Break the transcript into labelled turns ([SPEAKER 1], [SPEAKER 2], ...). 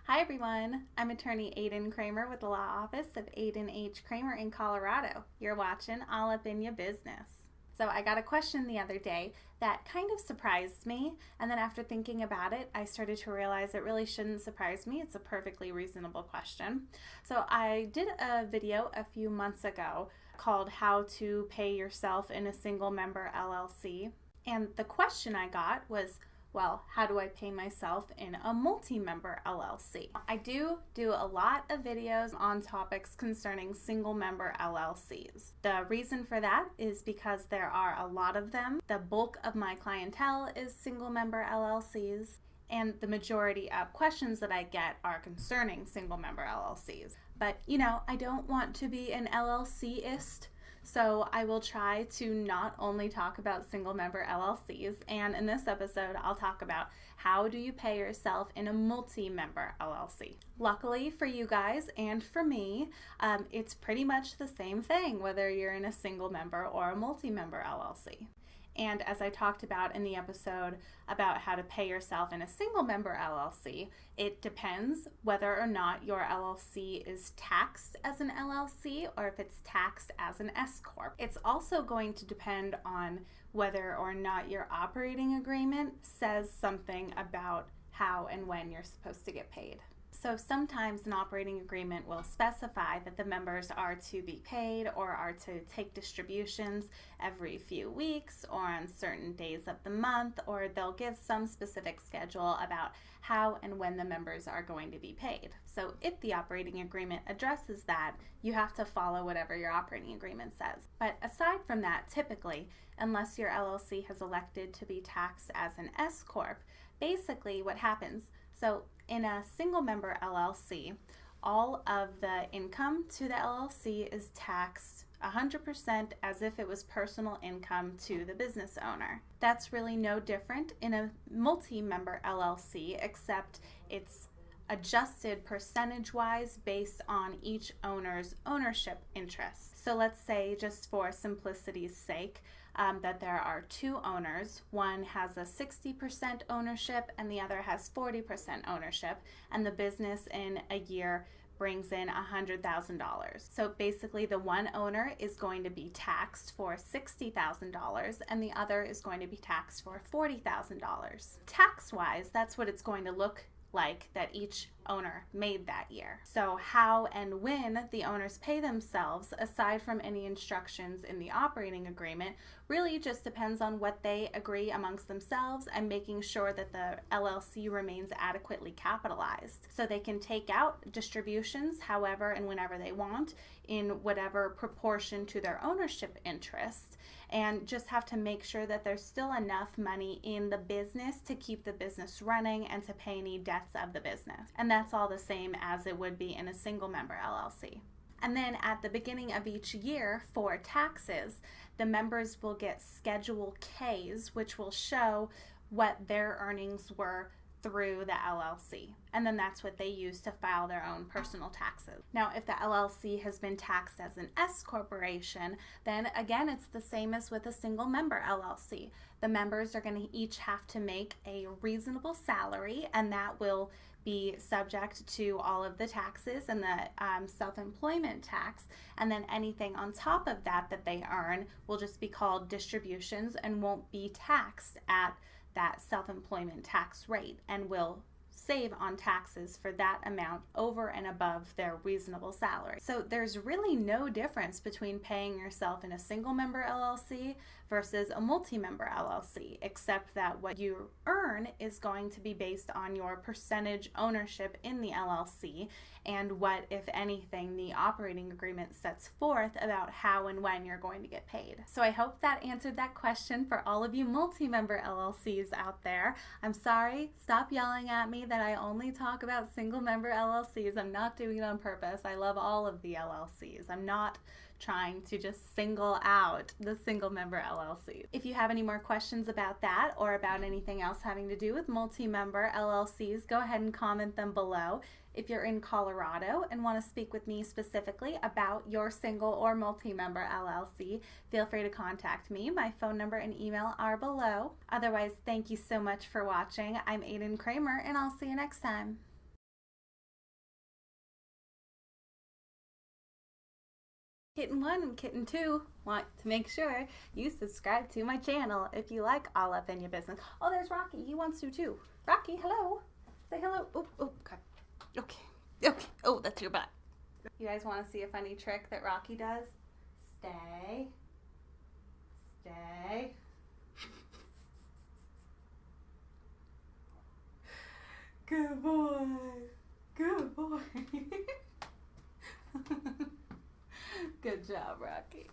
[SPEAKER 1] Hi everyone, I'm attorney Aiden Kramer with the Law Office of Aiden H. Kramer in Colorado. You're watching All Up in Your Business. So I got a question the other day that kind of surprised me, and then after thinking about it, I started to realize it really shouldn't surprise me. It's a perfectly reasonable question. So I did a video a few months ago called How to Pay Yourself in a Single-Member LLC, and the question I got was, well, how do I pay myself in a multi-member LLC? I do a lot of videos on topics concerning single-member LLCs. The reason for that is because there are a lot of them. The bulk of my clientele is single-member LLCs, and the majority of questions that I get are concerning single-member LLCs. But, I don't want to be an LLC-ist. So I will try to not only talk about single-member LLCs, and in this episode I'll talk about how do you pay yourself in a multi-member LLC. Luckily for you guys and for me, it's pretty much the same thing whether you're in a single-member or a multi-member LLC. And as I talked about in the episode about how to pay yourself in a single-member LLC, it depends whether or not your LLC is taxed as an LLC or if it's taxed as an S-Corp. It's also going to depend on whether or not your operating agreement says something about how and when you're supposed to get paid. So sometimes an operating agreement will specify that the members are to be paid or are to take distributions every few weeks or on certain days of the month, or they'll give some specific schedule about how and when the members are going to be paid. So if the operating agreement addresses that, you have to follow whatever your operating agreement says. But aside from that, typically, unless your LLC has elected to be taxed as an S-Corp, basically what happens, so in a single-member LLC, all of the income to the LLC is taxed 100% as if it was personal income to the business owner. That's really no different in a multi-member LLC, except it's adjusted percentage-wise based on each owner's ownership interest. So let's say, just for simplicity's sake, that there are two owners. One has a 60% ownership and the other has 40% ownership, and the business in a year brings in $100,000. So basically the one owner is going to be taxed for $60,000 and the other is going to be taxed for $40,000. Tax-wise, that's what it's going to look like that each owner made that year. So how and when the owners pay themselves, aside from any instructions in the operating agreement, really just depends on what they agree amongst themselves and making sure that the LLC remains adequately capitalized. So they can take out distributions however and whenever they want in whatever proportion to their ownership interest, and just have to make sure that there's still enough money in the business to keep the business running and to pay any debts of the business. And that's all the same as it would be in a single-member LLC. And then at the beginning of each year for taxes, the members will get Schedule Ks, which will show what their earnings were through the LLC. And then that's what they use to file their own personal taxes. Now, if the LLC has been taxed as an S corporation, then again, it's the same as with a single member LLC. The members are going to each have to make a reasonable salary, and that will be subject to all of the taxes and the self-employment tax, and then anything on top of that that they earn will just be called distributions and won't be taxed at that self-employment tax rate and will save on taxes for that amount over and above their reasonable salary. So there's really no difference between paying yourself in a single-member LLC versus a multi-member LLC, except that what you earn is going to be based on your percentage ownership in the LLC and what, if anything, the operating agreement sets forth about how and when you're going to get paid. So I hope that answered that question for all of you multi-member LLCs out there. I'm sorry, stop yelling at me that I only talk about single-member LLCs. I'm not doing it on purpose. I love all of the LLCs. I'm not trying to just single out the single-member LLCs. If you have any more questions about that or about anything else having to do with multi-member LLCs, go ahead and comment them below. If you're in Colorado and want to speak with me specifically about your single or multi-member LLC, feel free to contact me. My phone number and email are below. Otherwise, thank you so much for watching. I'm Aiden Kramer, and I'll see you next time. Kitten 1 and Kitten 2 want to make sure you subscribe to my channel if you like All Up in Your Business. Oh, there's Rocky. He wants to too. Rocky, hello. Say hello. Oh, okay. Okay. Oh, that's your butt. You guys want to see a funny trick that Rocky does? Stay. Stay. Good boy. Good boy. Good job, Rocky.